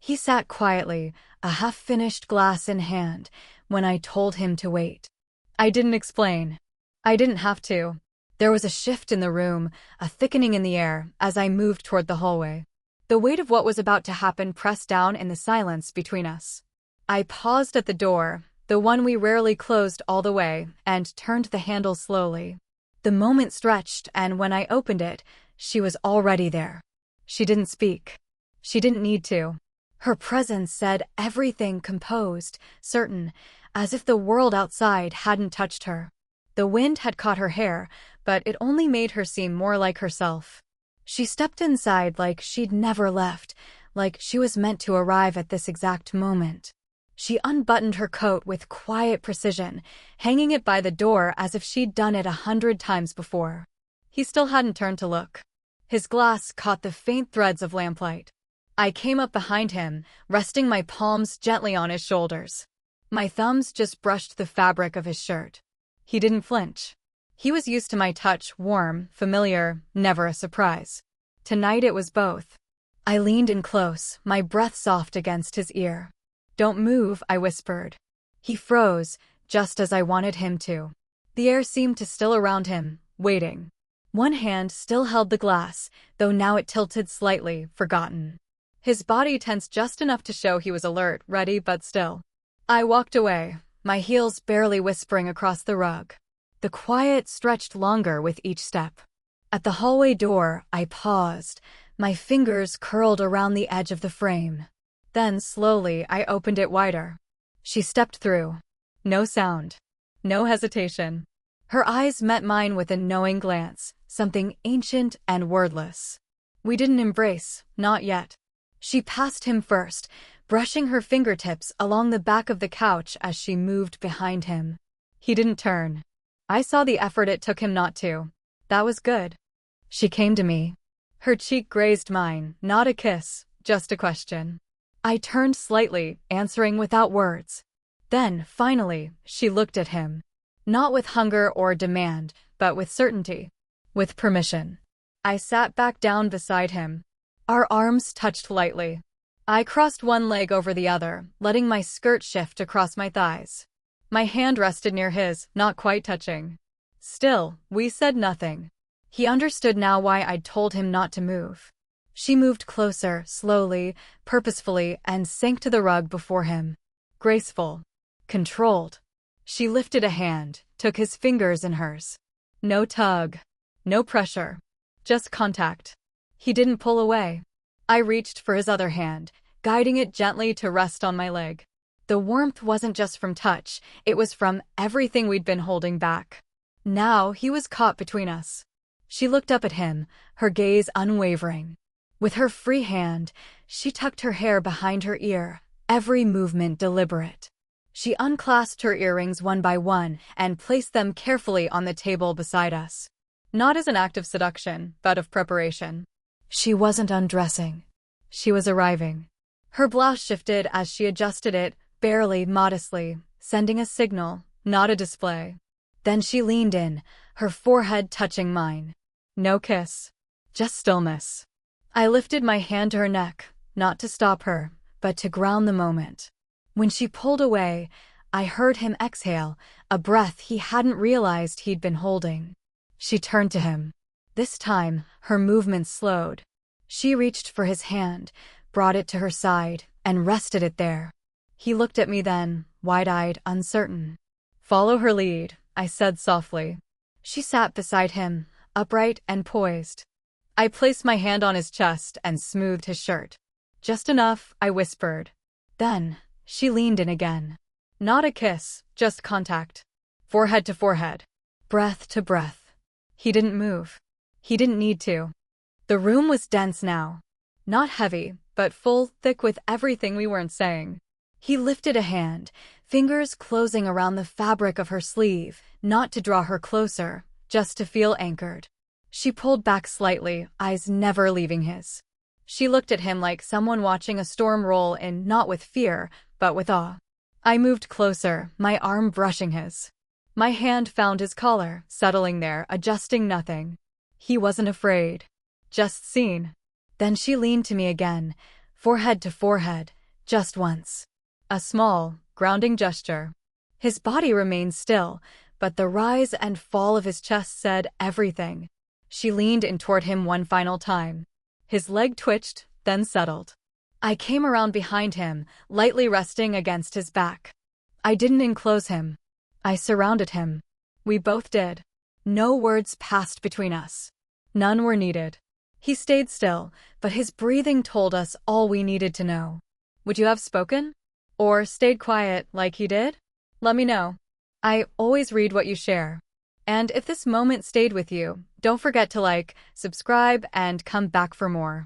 He sat quietly, a half-finished glass in hand, when I told him to wait. I didn't explain. I didn't have to. There was a shift in the room, a thickening in the air, as I moved toward the hallway. The weight of what was about to happen pressed down in the silence between us. I paused at the door, the one we rarely closed all the way, and turned the handle slowly. The moment stretched, and when I opened it, she was already there. She didn't speak. She didn't need to. Her presence said everything, composed, certain, as if the world outside hadn't touched her. The wind had caught her hair, but it only made her seem more like herself. She stepped inside like she'd never left, like she was meant to arrive at this exact moment. She unbuttoned her coat with quiet precision, hanging it by the door as if she'd done it 100 times before. He still hadn't turned to look. His glass caught the faint threads of lamplight. I came up behind him, resting my palms gently on his shoulders. My thumbs just brushed the fabric of his shirt. He didn't flinch. He was used to my touch, warm, familiar, never a surprise. Tonight it was both. I leaned in close, my breath soft against his ear. "Don't move," I whispered. He froze, just as I wanted him to. The air seemed to still around him, waiting. One hand still held the glass, though now it tilted slightly, forgotten. His body tensed just enough to show he was alert, ready but still. I walked away, my heels barely whispering across the rug. The quiet stretched longer with each step. At the hallway door, I paused, my fingers curled around the edge of the frame. Then, slowly, I opened it wider. She stepped through. No sound. No hesitation. Her eyes met mine with a knowing glance, something ancient and wordless. We didn't embrace, not yet. She passed him first, brushing her fingertips along the back of the couch as she moved behind him. He didn't turn. I saw the effort it took him not to. That was good. She came to me. Her cheek grazed mine, not a kiss, just a question. I turned slightly, answering without words. Then, finally, she looked at him. Not with hunger or demand, but with certainty. With permission. I sat back down beside him. Our arms touched lightly. I crossed one leg over the other, letting my skirt shift across my thighs. My hand rested near his, not quite touching. Still, we said nothing. He understood now why I'd told him not to move. She moved closer, slowly, purposefully, and sank to the rug before him. Graceful. Controlled. She lifted a hand, took his fingers in hers. No tug. No pressure. Just contact. He didn't pull away. I reached for his other hand, guiding it gently to rest on my leg. The warmth wasn't just from touch, it was from everything we'd been holding back. Now he was caught between us. She looked up at him, her gaze unwavering. With her free hand, she tucked her hair behind her ear, every movement deliberate. She unclasped her earrings one by one and placed them carefully on the table beside us. Not as an act of seduction, but of preparation. She wasn't undressing. She was arriving. Her blouse shifted as she adjusted it, barely, modestly, sending a signal, not a display. Then she leaned in, her forehead touching mine. No kiss. Just stillness. I lifted my hand to her neck, not to stop her, but to ground the moment. When she pulled away, I heard him exhale, a breath he hadn't realized he'd been holding. She turned to him. This time, her movements slowed. She reached for his hand, brought it to her side, and rested it there. He looked at me then, wide-eyed, uncertain. "Follow her lead," I said softly. She sat beside him, upright and poised. I placed my hand on his chest and smoothed his shirt. "Just enough," I whispered. Then, she leaned in again. Not a kiss, just contact. Forehead to forehead. Breath to breath. He didn't move. He didn't need to. The room was dense now. Not heavy, but full, thick with everything we weren't saying. He lifted a hand, fingers closing around the fabric of her sleeve, not to draw her closer, just to feel anchored. She pulled back slightly, eyes never leaving his. She looked at him like someone watching a storm roll in, not with fear, but with awe. I moved closer, my arm brushing his. My hand found his collar, settling there, adjusting nothing. He wasn't afraid. Just seen. Then she leaned to me again, forehead to forehead, Just once. A small, grounding gesture. His body remained still, but the rise and fall of his chest said everything. She leaned in toward him one final time. His leg twitched, then settled. I came around behind him, lightly resting against his back. I didn't enclose him. I surrounded him. We both did. No words passed between us. None were needed. He stayed still, but his breathing told us all we needed to know. Would you have spoken? Or stayed quiet like he did? Let me know. I always read what you share. And if this moment stayed with you, don't forget to like, subscribe, and come back for more.